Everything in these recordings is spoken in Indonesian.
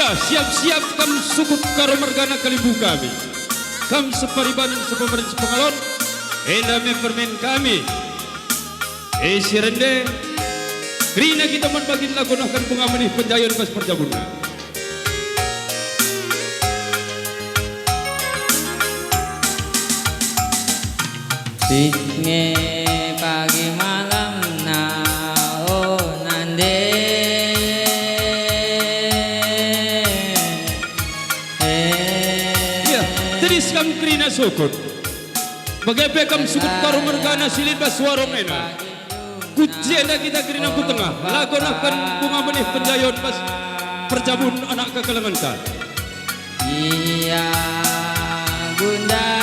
Ya, siap-siap kam sukut karo mergana kalibu kami. Kam separibanan sepemerin sepengalon. Endame permen kami. Si rende. Rina kita membagi lagu nahkan pengamani penjayon pas perjabuna. Sitnge pagi malam na nande ya teris kam krina sukut bagaimana kam sukut karo mergana silid bas warong ena kucienda kita krina ku tengah lagu nahkan bunga benih penjayon pas perjabun anak kekalangan ka iya gunda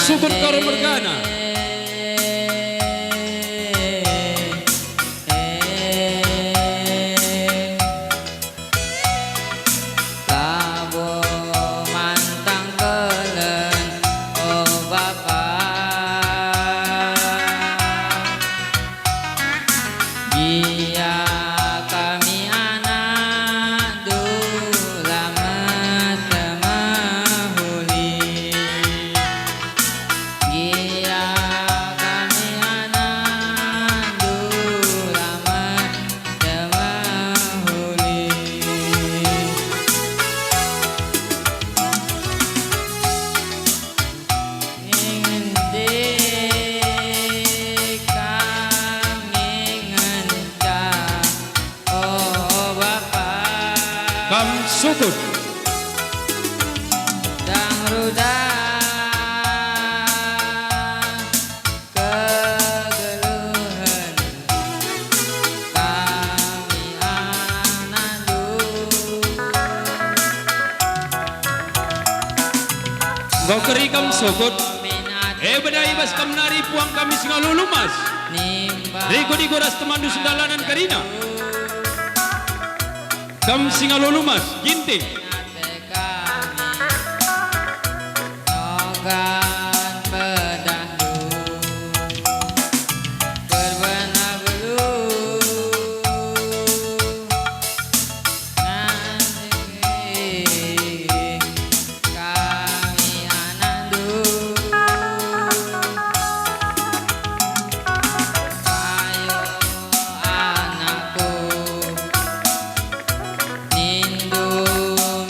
sukut karo mergana labo mantang kelen oh bapak dia kami anak dulama semahuli Gia kami anak dulama semahuli ingin dek kami ngencah oh bapak kam sukut dang rudah kegeluhan kami anak Gau keri kam sukut minat bedai bas kam nari puang kami singa lulumas nimba Riko di goras temandu sedalanan karina kam singa lulumas ginting kami nogan pedandu berbenah belu nanti kami anandu ayo anakku nindu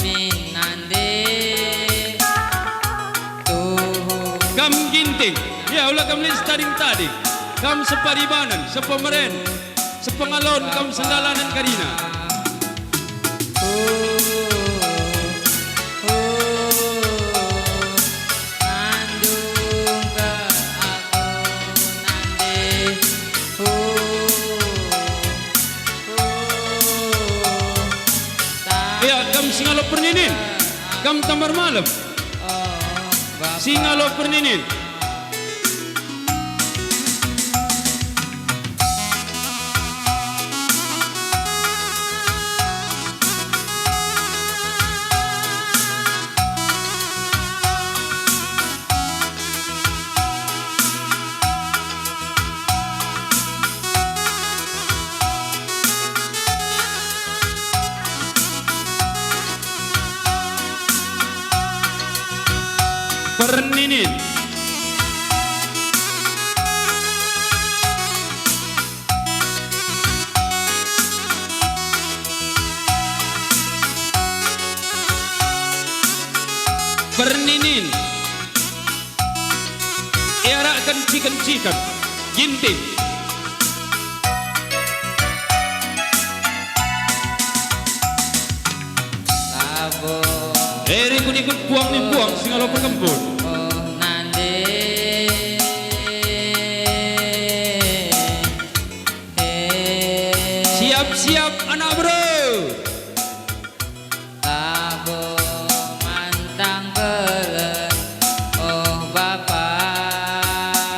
minande tuhu kam ginting ya ulah kam lins taring tadi kam separibanan sepemeren sepengalon kam sendalanan karina nandung ke aku nande ya kam singalo perninin kam tamar malam singalo perninin perninin perninin era kenci-kencikan ginting labo eri ikut buang ni buang singalo perkembun oh nande siap-siap anak bro labo mantang kelen oh bapak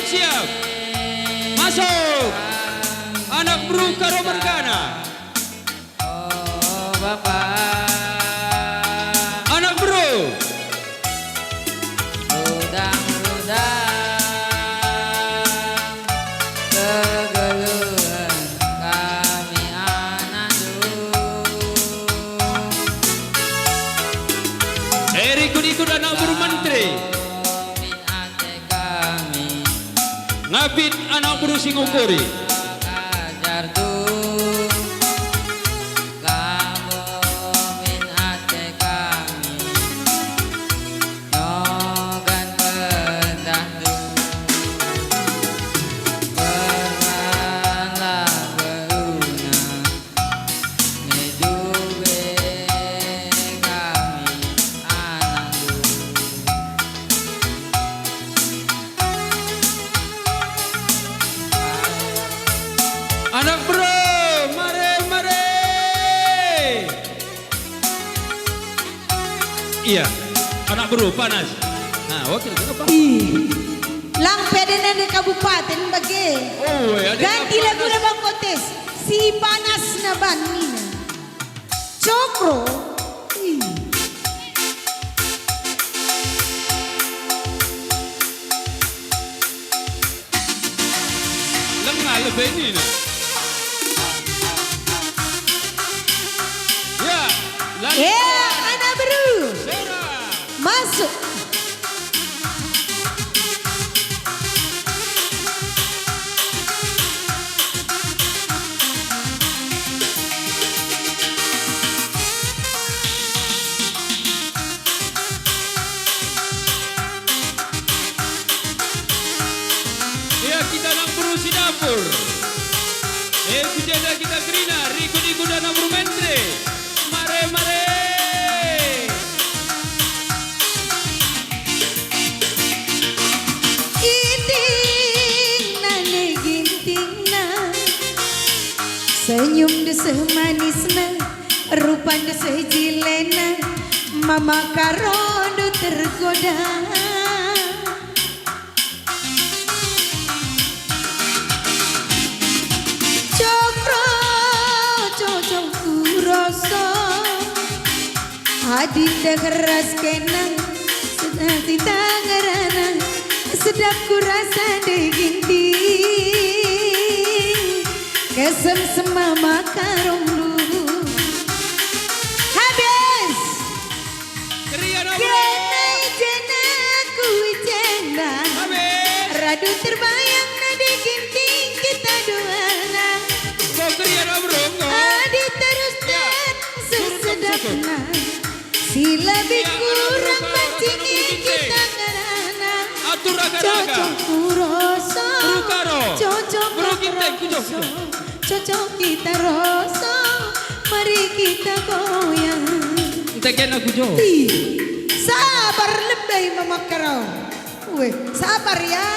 siap. Masuk. Anak bro karo mergana. Oh Bapak. Anak bro. Rudang-rudang kegeluhan kami anandung. Ikut-ikut anak bro menteri. Min ate kami Ngabit anak bro Singokori. ajar tuh. Kamu min ate kami nogan pendah tuh. Bermanlah beruna ngedube kami anandung. Anak bro, mare. Iya, anak bro panas. Nah, wakil kenapa? Lang pwede na di kabupaten bagi. Oh, ada Ganti yang lagu panas. na bang kontes. Si panas na banina. Cokro. Lengah lebih ini nah. Ya, lagi. Anak baru. Sera. Masuk. Ya, kita nak berusi dapur. Kujada kita Grina, ikut-ikut dan anak menteri. Mare. Ginting na ne ginting na. Senyum de semanis na. Rupan de sejilena. Mama karondo tergoda. Cocok kuroso Adinda keras kenang Sedati tangerana Sedap kurasa deginti Kesem sema makarong lu Habis Kriya na bro. Kena jena ku jenda Habis. Radu terbayang na deginting kita duana Kau kriya na bro. Adi terus dan sesedapna Sila kurang pancingnya kita ngarana Atur raga-raga. Cocok kuroso Bro karo. Cocok Bro kintek, kujok. kuroso Cocok kita roso Mari kita goyang Tekan aku jo. Sabar lebay mama karau Sabar ya